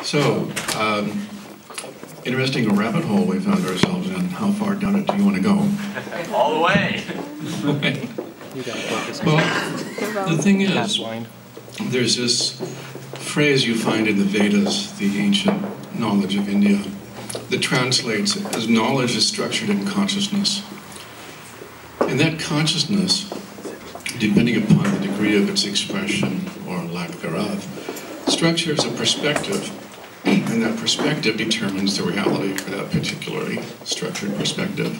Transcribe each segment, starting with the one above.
So, interesting rabbit hole we found ourselves in. How far down it do you want to go? All the way. Well, the thing is, there's this phrase you find in the Vedas, the ancient knowledge of India, that translates as knowledge is structured in consciousness. And that consciousness, depending upon the degree of its expression or lack thereof, structures a perspective, and that perspective determines the reality for that particularly structured perspective.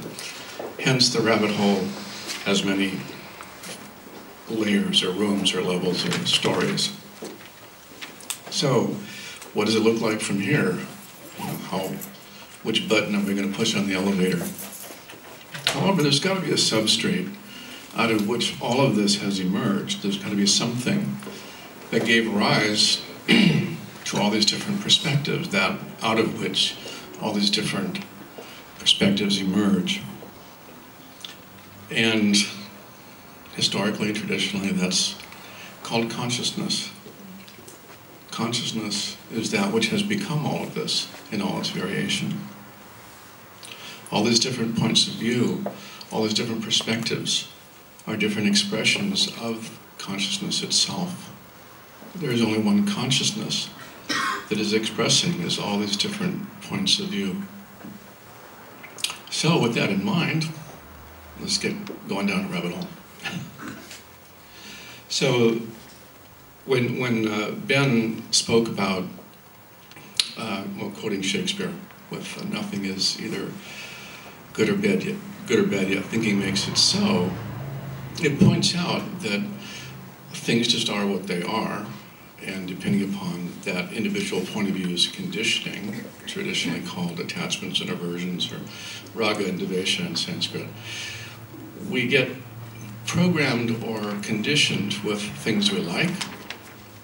Hence, the rabbit hole has many layers or rooms or levels or stories. So, what does it look like from here? Which button are we going to push on the elevator? However, there's got to be a substrate out of which all of this has emerged. There's got to be something that gave rise to all these different perspectives, that out of which all these different perspectives emerge. And historically, traditionally, that's called consciousness. Consciousness is that which has become all of this in all its variation. All these different points of view, all these different perspectives are different expressions of consciousness itself. There is only one consciousness that is expressing is all these different points of view. So with that in mind, let's get going down a rabbit hole. So when Ben spoke about, quoting Shakespeare, with nothing is either good or bad yet thinking makes it so, it points out that things just are what they are, and depending upon that individual point of view's conditioning, traditionally called attachments and aversions, or raga and devesha in Sanskrit, we get programmed or conditioned with things we like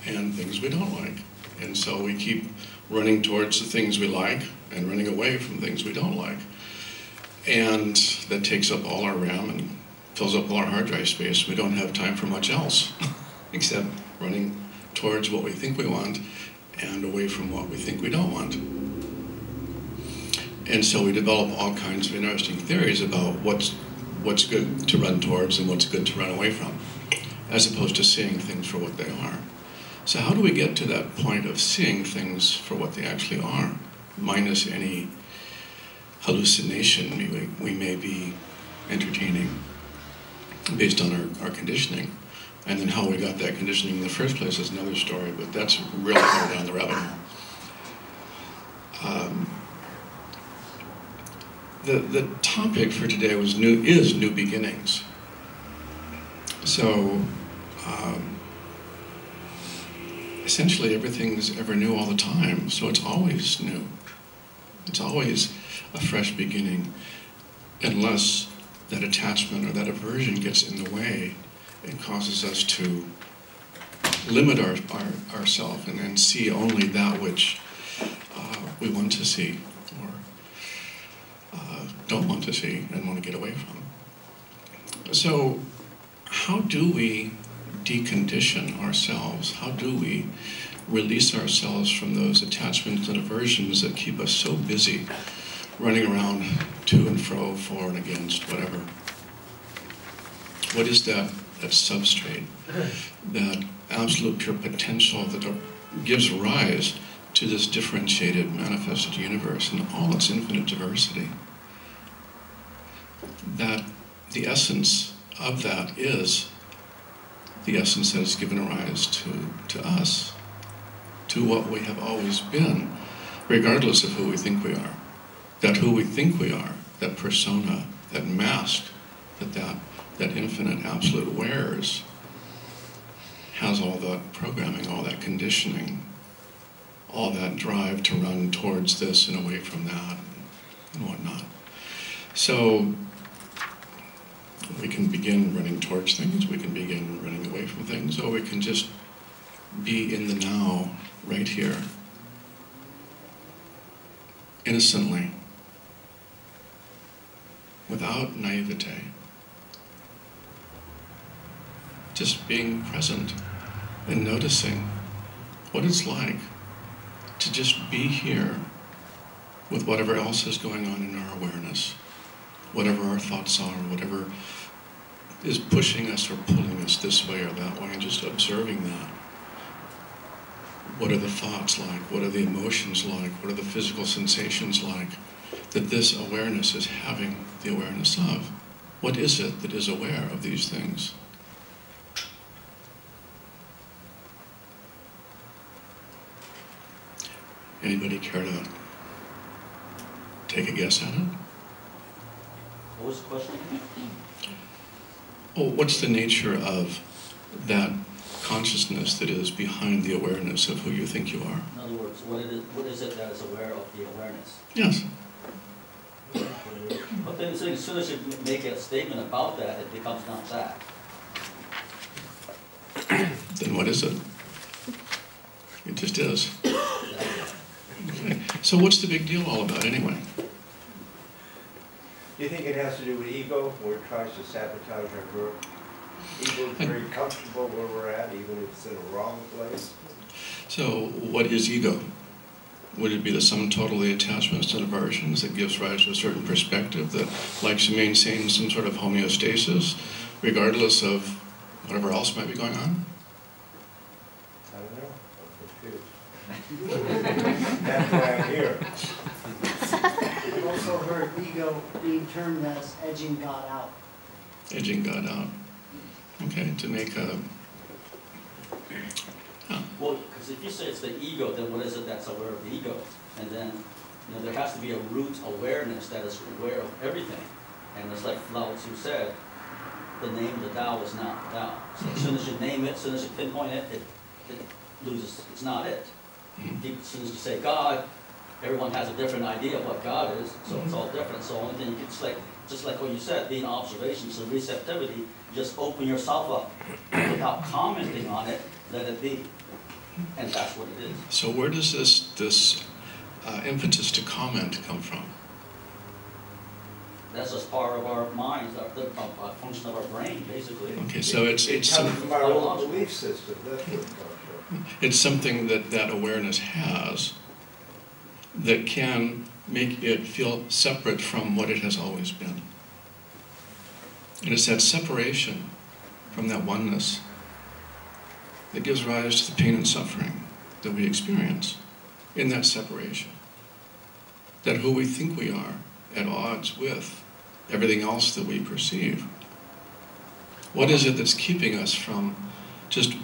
and things we don't like. And so we keep running towards the things we like and running away from things we don't like. And that takes up all our RAM and fills up all our hard drive space. We don't have time for much else except running towards what we think we want and away from what we think we don't want. And so we develop all kinds of interesting theories about what's good to run towards and what's good to run away from, as opposed to seeing things for what they are. So how do we get to that point of seeing things for what they actually are, minus any hallucination we may be entertaining based on our conditioning? And then how we got that conditioning in the first place is another story, but that's really far down the rabbit hole. The topic for today is new beginnings. So essentially everything's ever new all the time, so it's always new. It's always a fresh beginning, unless that attachment or that aversion gets in the way and causes us to limit ourselves and then see only that which we want to see or don't want to see and want to get away from. So how do we decondition ourselves? How do we release ourselves from those attachments and aversions that keep us so busy running around to and fro, for and against, whatever? What is that substrate, that absolute pure potential that gives rise to this differentiated, manifested universe in all its infinite diversity? That the essence of that is the essence that has given rise to us, to what we have always been, regardless of who we think we are. That who we think we are, that persona, that mask, that infinite absolute wears, has all that programming, all that conditioning, all that drive to run towards this and away from that and whatnot. So we can begin running towards things, we can begin running away from things, or we can just be in the now, right here, innocently, without naivete, just being present and noticing what it's like to just be here with whatever else is going on in our awareness, whatever our thoughts are, whatever is pushing us or pulling us this way or that way, and just observing that. What are the thoughts like? What are the emotions like? What are the physical sensations like that this awareness is having the awareness of? What is it that is aware of these things? Anybody care to take a guess at it? What was the question? Oh, what's the nature of that consciousness that is behind the awareness of who you think you are? In other words, what is it that is aware of the awareness? Yes. But then as soon as you make a statement about that, it becomes not that. Then what is it? It just is. Okay. So what's the big deal all about anyway? Do you think it has to do with ego, where it tries to sabotage our growth? Ego is very comfortable where we're at, even if it's in a wrong place. So what is ego? Would it be the sum total of the attachments and aversions that gives rise to a certain perspective that likes to maintain some sort of homeostasis, regardless of whatever else might be going on? I don't know. I'm confused. That's why I'm here. I've also heard ego being termed as edging God out. Edging God out. Okay, to make a... Well, because if you say it's the ego, then what is it that's aware of the ego? And then, there has to be a root awareness that is aware of everything. And it's like Lao Tzu said, the name of the Tao is not the Tao. So as soon as you name it, as soon as you pinpoint it, it loses, it's not it. As soon as you say God, everyone has a different idea of what God is, so it's all different. So only thing you can, just like what you said, being observation, so receptivity, just open yourself up without commenting on it, let it be. And that's what it is. So where does this impetus to comment come from? That's just part of our minds, a function of our brain, basically. Okay, so it's comes from our own belief system. That's what it comes from. It's something that awareness has that can make it feel separate from what it has always been. And it's that separation from that oneness that gives rise to the pain and suffering that we experience in that separation. That who we think we are at odds with everything else that we perceive. What is it that's keeping us from just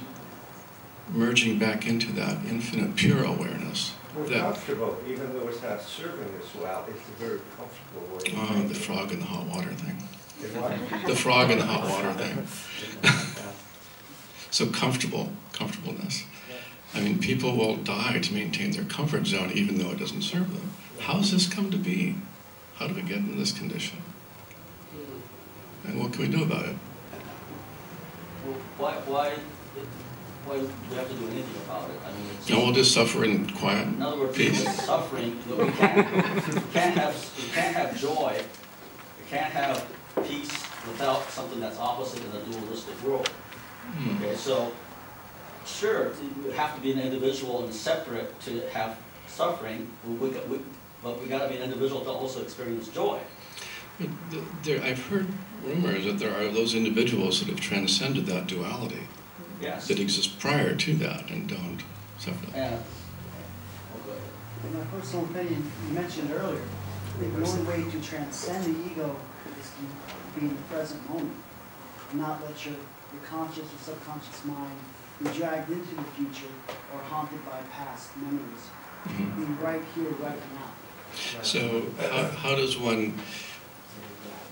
merging back into that infinite pure awareness? We're comfortable, even though it's not serving us well. It's a very comfortable way. Oh, the frog in the hot water thing. The The frog in the hot water thing. So comfortableness. I mean, people will die to maintain their comfort zone even though it doesn't serve them. How has this come to be? How do we get in this condition? And what can we do about it? Well, why do we have to do anything about it? I mean, it's No, we'll just suffer in quiet in other words, peace. it's suffering. We can't have joy. We can't have peace without something that's opposite in a dualistic world. Okay, so sure, you have to be an individual and separate to have suffering, but we got to be an individual to also experience joy. I've heard rumors that there are those individuals that have transcended that duality, Yes. that exist prior to that and don't suffer. And, In my personal opinion, you mentioned earlier, the only way to transcend the ego is to be in the present moment, and not let your conscious or subconscious mind be dragged into the future or haunted by past memories. Be right here, right now. So how does one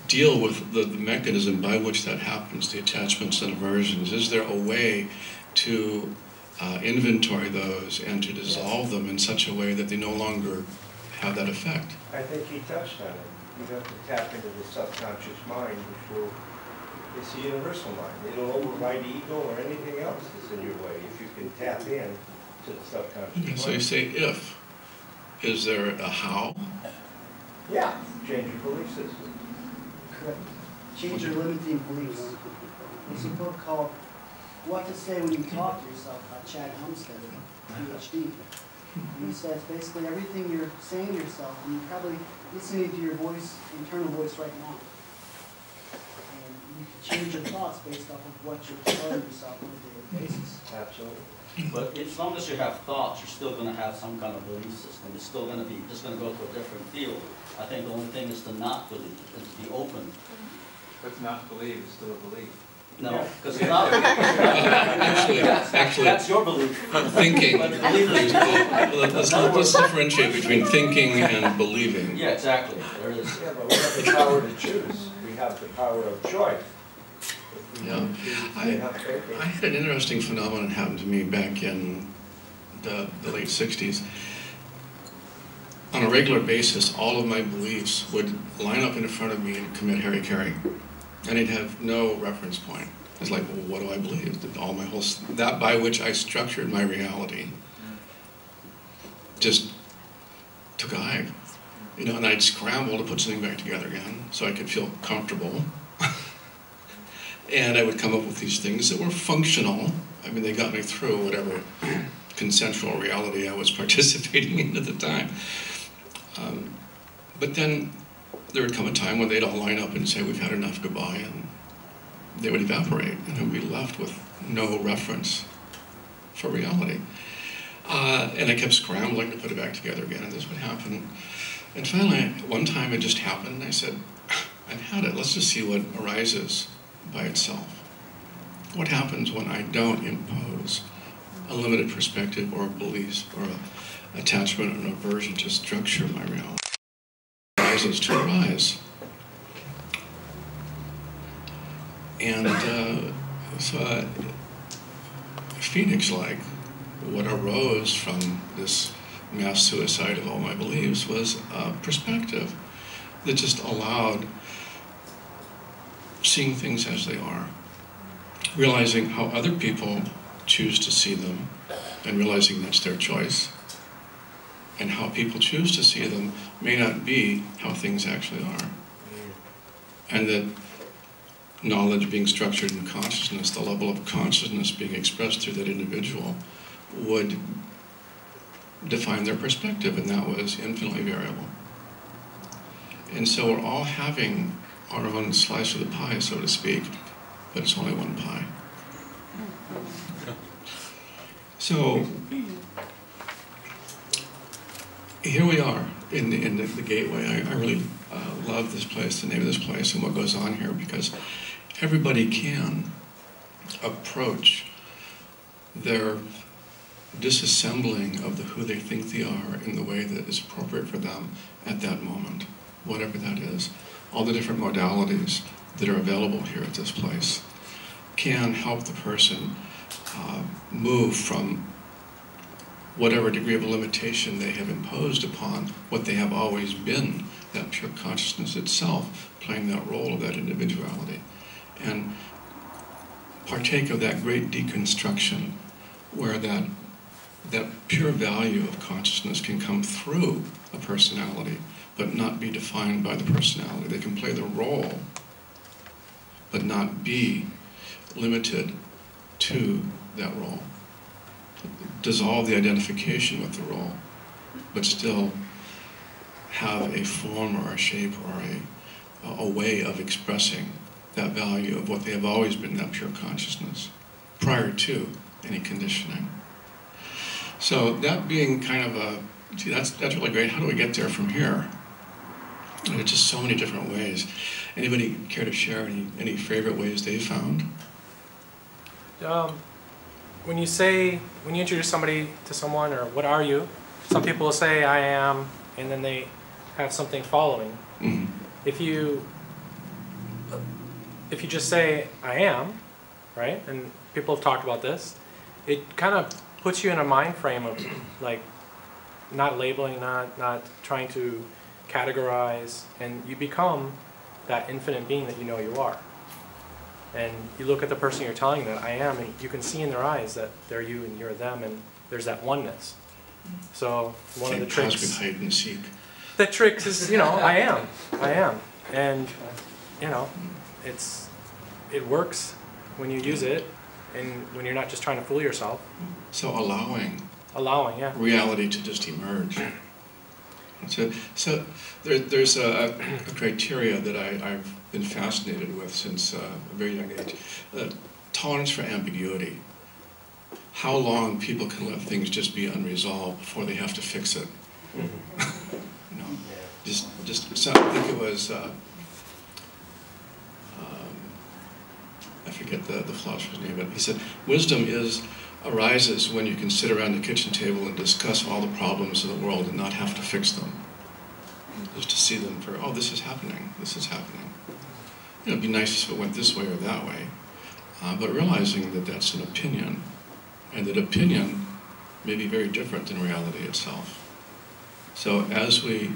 deal with the mechanism by which that happens, the attachments and aversions? Is there a way to inventory those and to dissolve them in such a way that they no longer have that effect? I think he touched on it. You have to tap into the subconscious mind, which will, it's the universal mind. It'll override ego or anything else that's in your way if you can tap in to the subconscious mind. So you say if. Is there a how? Yeah, change your belief system. Correct. Change your limiting beliefs. There's a book called What to Say When You Talk to Yourself by Chad Humstead, PhD. And he says basically everything you're saying to yourself, and you're probably listening to your voice, internal voice right now. And you can change your thoughts based off of what you're telling yourself on a daily basis. Absolutely. But as long as you have thoughts, you're still going to have some kind of belief system. It's still going to be, just going to go to a different field. I think the only thing is to not believe, and to be open. But to not believe is still a belief. No, because it's not. Actually, that's your belief. thinking. But belief is Let's differentiate between thinking and believing. Yeah, exactly. There is. Yeah, but we have the power to choose. We have the power of choice. Yeah. I had an interesting phenomenon happen to me back in the late 60s. On a regular basis, all of my beliefs would line up in front of me and commit hara-kiri. And I'd have no reference point. It's like, well, what do I believe? That all my whole, that by which I structured my reality just took a hike. You know, and I'd scramble to put something back together again so I could feel comfortable. And I would come up with these things that were functional. I mean, they got me through whatever consensual reality I was participating in at the time. But then there would come a time when they'd all line up and say, we've had enough, goodbye, and they would evaporate, and I'd be left with no reference for reality. And I kept scrambling to put it back together again, and this would happen. And finally, one time it just happened, and I said, I've had it, let's just see what arises by itself. What happens when I don't impose a limited perspective or beliefs or an attachment or an aversion to structure my reality? It arises to arise. And so Phoenix-like, what arose from this mass suicide of all my beliefs was a perspective that just allowed seeing things as they are, realizing how other people choose to see them, and realizing that's their choice, and how people choose to see them may not be how things actually are. And that knowledge being structured in consciousness, the level of consciousness being expressed through that individual, would define their perspective, and that was infinitely variable. And so we're all having our own slice of the pie, so to speak, but it's only one pie. So here we are in the gateway. I really love this place, the name of this place, and what goes on here, because everybody can approach their disassembling of who they think they are in the way that is appropriate for them at that moment, whatever that is. All the different modalities that are available here at this place can help the person move from whatever degree of limitation they have imposed upon what they have always been, that pure consciousness itself playing that role of that individuality, and partake of that great deconstruction where that pure value of consciousness can come through a personality, but not be defined by the personality. They can play the role, but not be limited to that role. Dissolve the identification with the role, but still have a form or a shape or a way of expressing that value of what they have always been, that pure consciousness, prior to any conditioning. So that being kind of gee, that's really great. How do we get there from here? And it's just so many different ways. Anybody care to share any favorite ways they found? When you introduce somebody to someone, or what are you, some people will say I am, and then they have something following. Mm-hmm. If you just say I am, right, and people have talked about this, it kind of puts you in a mind frame of like not labeling, not trying to categorize, and you become that infinite being that you know you are. And you look at the person you're telling that I am, and you can see in their eyes that they're you and you're them, and there's that oneness. So one of the tricks, cosmic hide and seek. The tricks is, I am, and it works when you use it, and when you're not just trying to fool yourself. So allowing allowing, yeah. reality to just emerge. So there's a criteria that I've been fascinated with since a very young age. Tolerance for ambiguity. How long people can let things just be unresolved before they have to fix it. You know, so I think it was, I forget the philosopher's name, but he said, wisdom arises when you can sit around the kitchen table and discuss all the problems of the world and not have to fix them. Just to see them for, oh, this is happening, this is happening. You know, it'd be nice if it went this way or that way. But realizing that that's an opinion, and that opinion may be very different than reality itself. So as we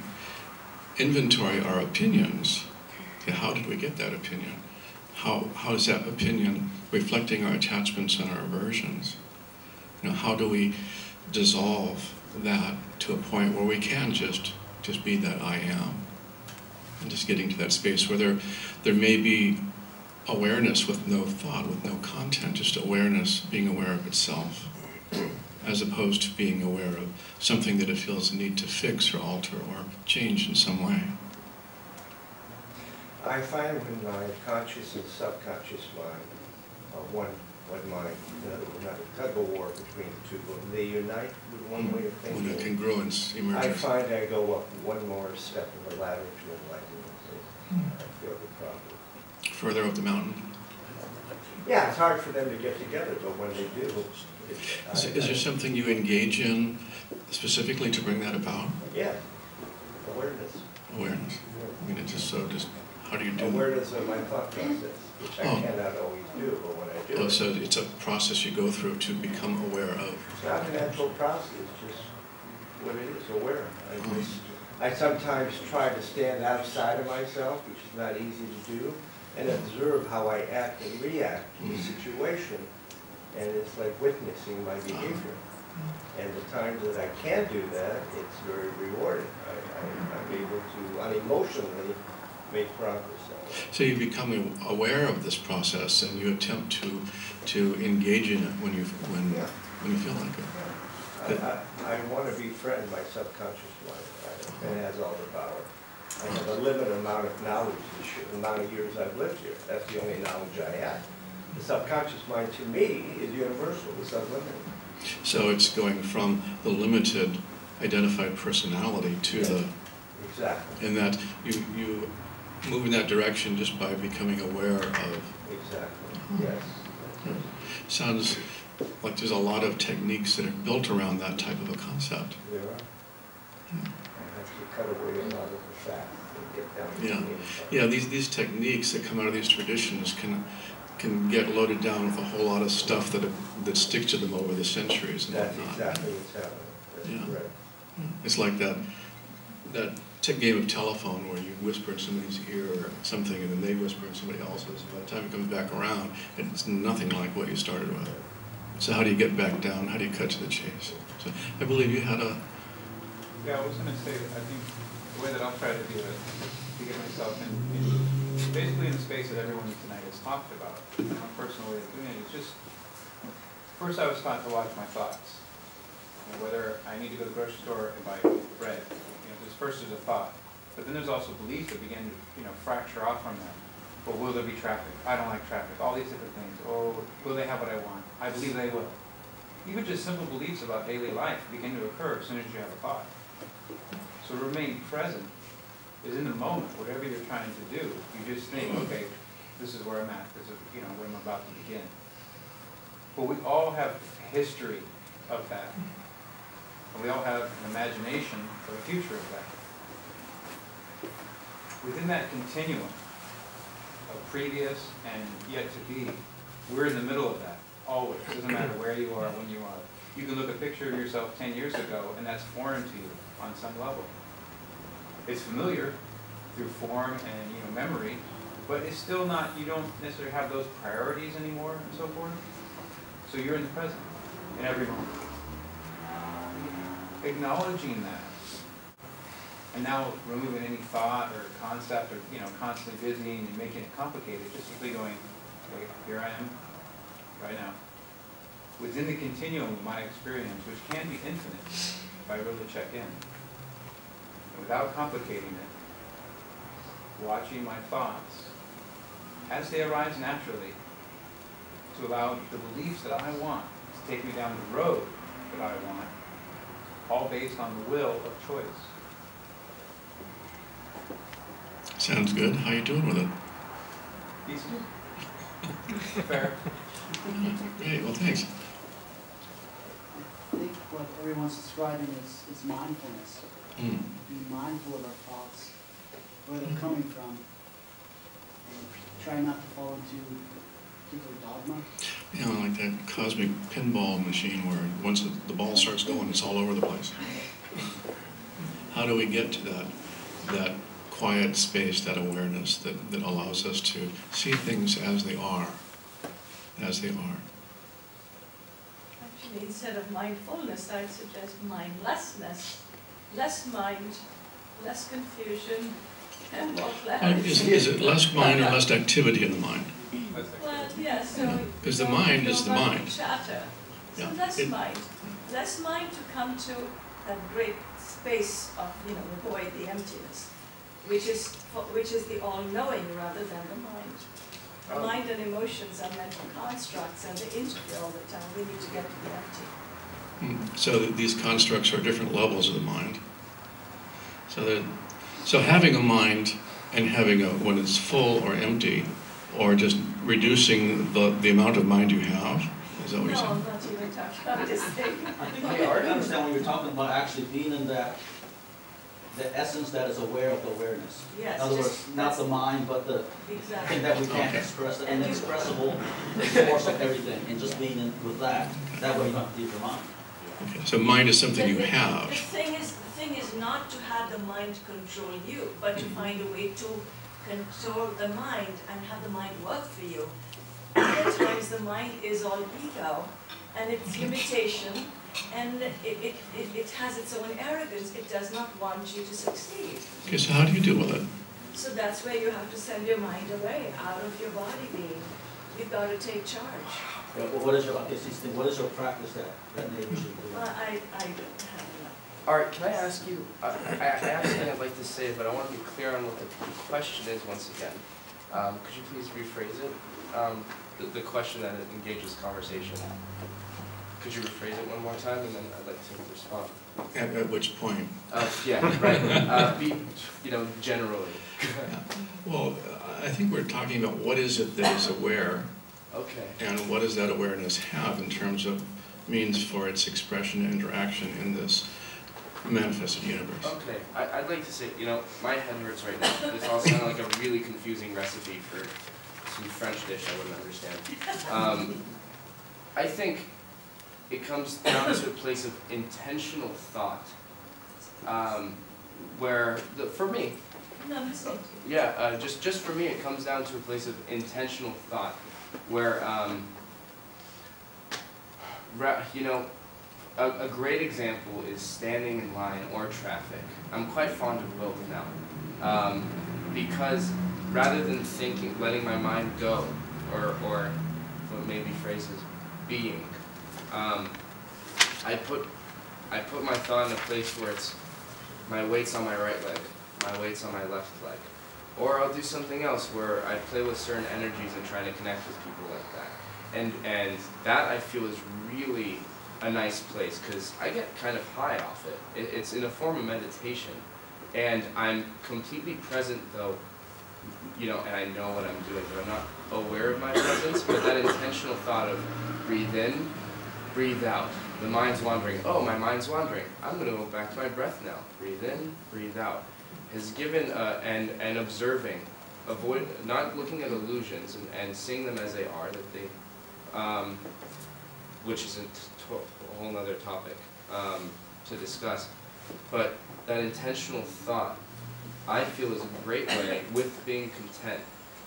inventory our opinions, okay, how did we get that opinion? How is that opinion reflecting our attachments and our aversions? You know, how do we dissolve that to a point where we can just be that I am? And just getting to that space where there may be awareness with no thought, with no content, just awareness, being aware of itself, as opposed to being aware of something that it feels the need to fix or alter or change in some way. I find when my conscious and subconscious mind are one mind, in other words, not a tug of war between the two, but they unite with one way of thinking. When the congruence emerges. I find I go up one more step in the ladder to enlightenment. I feel the problem. Further up the mountain. Yeah, it's hard for them to get together, but when they do, Is there something you engage in specifically to bring that about? Yeah, awareness. Awareness. I mean, it's just how do you do awareness of my thought process, which I cannot always do, but when I do. Oh, so it's a process you go through to become aware of. It's not an actual process, it's just what it is, aware. I sometimes try to stand outside of myself, which is not easy to do, and observe how I act and react to the situation. And it's like witnessing my behavior. And the times that I can do that, it's very rewarding. I'm able to unemotionally make progress. So you become aware of this process, and you attempt to engage in it when you feel like it. I want to befriend my subconscious mind. It has all the power. I have a limited amount of knowledge, the amount of years I've lived here. That's the only knowledge I have. The subconscious mind, to me, is universal. It's unlimited. So it's going from the limited identified personality to the... Exactly. And that you move in that direction just by becoming aware of... Exactly. Yes. Sounds like there's a lot of techniques that are built around that type of a concept. There are. I have to cut away a lot of the fat and get down to the inside. Yeah, these techniques that come out of these traditions can get loaded down with a whole lot of stuff that sticks to them over the centuries and That's whatnot. exactly what's happening. That's correct. It's like that game of telephone where you whisper in somebody's ear or something, and then they whisper in somebody else's. By the time it comes back around, it's nothing like what you started with. So how do you get back down? How do you cut to the chase? So I believe you had a... Yeah, I was going to say, I think the way that I'll try to do it, to get myself in basically in the space that everyone tonight has talked about. My personal way of doing it is just, first I was taught to watch my thoughts. You know, whether I need to go to the grocery store and buy bread. You know, first there's a thought. But then there's also beliefs that begin to, fracture off from that. Well, will there be traffic? I don't like traffic. All these different things. Oh, will they have what I want? I believe they will. Even just simple beliefs about daily life begin to occur as soon as you have a thought. So remain present is in the moment, whatever you're trying to do. You just think, okay, this is where I'm at. This is, where I'm about to begin. But we all have a history of that. And we all have an imagination for the future of that. Within that continuum of previous and yet to be, we're in the middle of that, always. It doesn't matter where you are, when you are. You can look at a picture of yourself 10 years ago, and that's foreign to you on some level. It's familiar through form and memory, but it's still not, you don't necessarily have those priorities anymore and so forth. So you're in the present, in every moment. Acknowledging that. And now removing any thought or concept or, constantly busying and making it complicated, just simply going, okay, here I am, right now. within the continuum of my experience, which can be infinite if I really check in, and without complicating it, watching my thoughts as they arise naturally, to allow the beliefs that I want to take me down the road that I want, all based on the will of choice. Sounds good. How you doing with it? Decent? Fair? Great. Well, thanks. I think what everyone's describing is mindfulness. Mm. Be mindful of our thoughts, where they're coming from, and try not to fall into particular dogma. You know, like that cosmic pinball machine where once the ball starts going, it's all over the place. How do we get to that quiet space, that awareness that allows us to see things as they are, as they are? Actually, instead of mindfulness, I'd suggest mindlessness. Less mind, less confusion, and more clarity. Is it less mind or less activity in the mind? Well, yeah, so... Because the mind is the mind. Chatter. So Yeah, less mind. Less mind to come to that great space of, the void, the emptiness, which is the all-knowing rather than the mind. The mind and emotions are mental constructs, and they interfere all the time. We need to get to the empty. So these constructs are different levels of the mind. So having a mind and having when it's full or empty, or just reducing the amount of mind you have, is that what you're No, saying? I'm not even talking about this thing. I think I understand what you're talking about, actually being in that, the essence that is aware of the awareness. Yes, In other words, just- not the mind, but the Exactly. thing that we can't Okay. express, the inexpressible, the source of everything, and just being in with that. That way you don't have to leave your mind. Okay. So mind is something you have. The thing is not to have the mind control you, but to find a way to control the mind and have the mind work for you. Other times the mind is all ego and its limitation, and it has its own arrogance. It does not want you to succeed. Okay, so how do you deal with it? So that's where you have to send your mind away, out of your body being. You've got to take charge. Yeah, but what is your, okay, so what is your practice that enables you to do Well, that? I don't have enough. Art, can I ask you, I have something I'd like to say, but I want to be clear on what the question is once again. Could you please rephrase it? The question that engages conversation. Could you rephrase it one more time, and then I'd like to respond? At which point? Yeah, right. Generally. Yeah. Well, I think we're talking about what is it that is aware, Okay. and what does that awareness have in terms of means for its expression and interaction in this manifested universe. Okay, I'd like to say, my head hurts right now. This all sounds like a really confusing recipe for some French dish I wouldn't understand. I think it comes down to a place of intentional thought, where, for me, No, I'm listening to you. yeah, just for me, it comes down to a place of intentional thought, where, a great example is standing in line or traffic. I'm quite fond of both now, because rather than thinking, letting my mind go, or what maybe phrases, being, I put my thought in a place where it's my weight's on my right leg, my weight's on my left leg. Or I'll do something else where I play with certain energies and try to connect with people like that. And that I feel is really a nice place because I get kind of high off it. It's in a form of meditation. And I'm completely present though, and I know what I'm doing, but I'm not aware of my presence. But that intentional thought of breathe in, breathe out. The mind's wandering. Oh, my mind's wandering. I'm going to go back to my breath now. Breathe in, breathe out. Has given and observing, not looking at illusions and seeing them as they are, that they, which is a whole other topic to discuss. But that intentional thought, I feel, is a great way, with being content,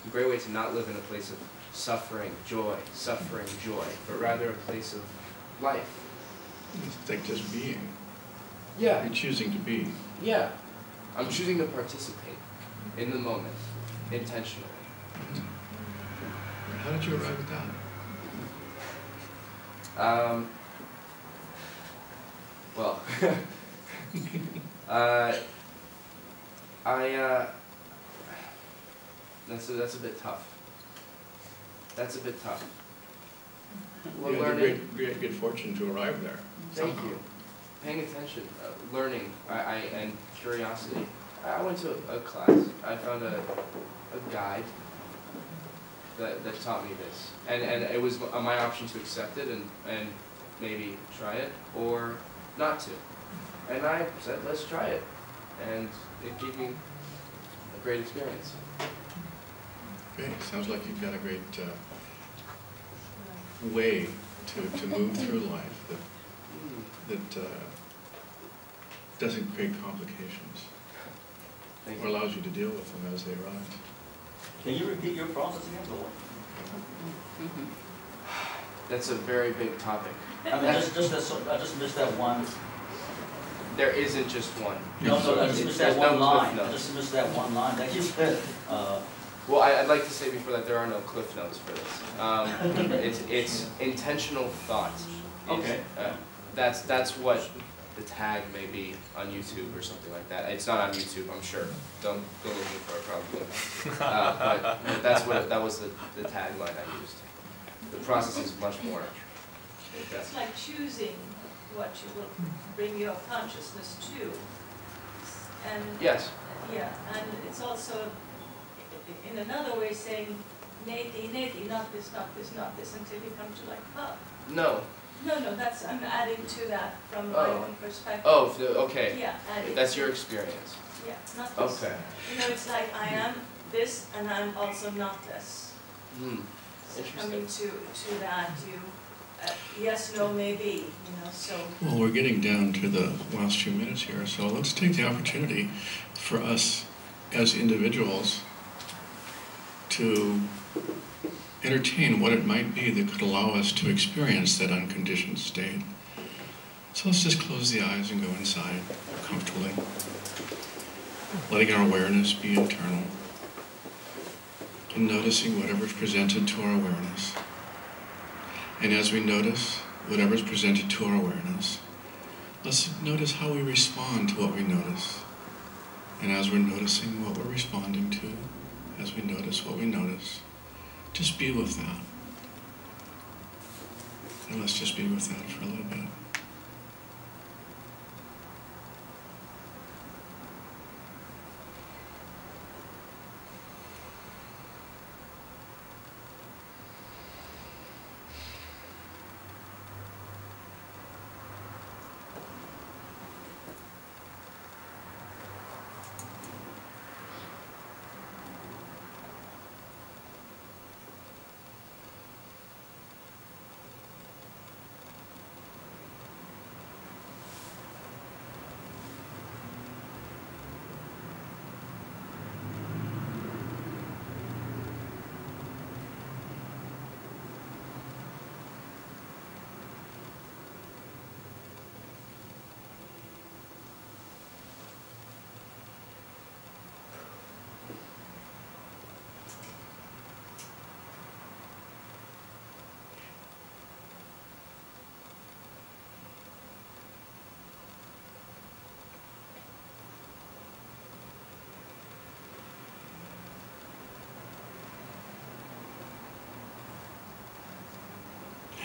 a great way to not live in a place of suffering, joy, but rather a place of life. It's like just being. Yeah. You're choosing to be. Yeah. I'm choosing to participate in the moment, intentionally. How did you arrive at Well, that's a bit tough. That's a bit tough. Well, You had the learning. great good fortune to arrive there. Thank somehow. you. Paying attention, learning, and curiosity. I went to a class. I found a guide that taught me this, and it was my option to accept it and maybe try it or not to. And I said, let's try it, and it gave me a great experience. Great. Sounds like you've got a great way to move through life that doesn't create complications Thank or you. allows you to deal with them as they arise. Can you repeat your process again, Lord? That's a very big topic. I mean, I just missed that one. There isn't just one. No, I just missed that There's one no line. cliff I notes. just missed that one line that you said. Well, I'd like to say before that there are no cliff notes for this. It's intentional thought. Okay. That's what the tag may be on YouTube or something like that. It's not on YouTube, I'm sure. Don't go looking for it, probably. But that was the tagline I used. The process is much more. It's like choosing what you will bring your consciousness to. And Yes. yeah, and it's also in another way saying neti, not this, not this, not this, until you come to like, oh. No. No, that's, I'm adding to that from my own perspective. Oh, okay. Yeah, adding. That's your experience. Yeah, not this. Okay. You know, it's like I am this and I'm also not this. Hmm. So coming to that, yes, no, maybe, so. Well, we're getting down to the last few minutes here, so let's take the opportunity for us as individuals to entertain what it might be that could allow us to experience that unconditioned state. So let's just close the eyes and go inside comfortably, letting our awareness be internal and noticing whatever's presented to our awareness. And as we notice whatever's presented to our awareness, let's notice how we respond to what we notice. And as we're noticing what we're responding to, as we notice what we notice, just be with that. And let's just be with that for a little bit.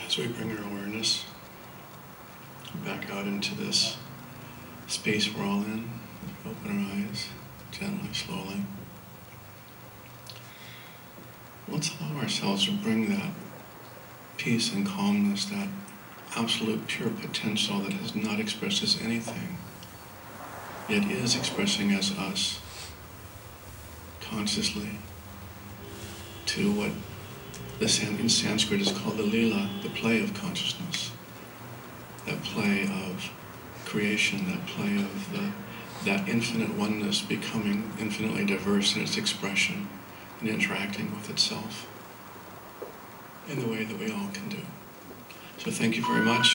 As we bring our awareness back out into this space we're all in, open our eyes gently, slowly. Let's allow ourselves to bring that peace and calmness, that absolute pure potential that has not expressed as anything, yet is expressing as us, consciously, to what in Sanskrit is called the lila, the play of consciousness, that play of creation, that play of that infinite oneness becoming infinitely diverse in its expression and interacting with itself in the way that we all can do. So thank you very much.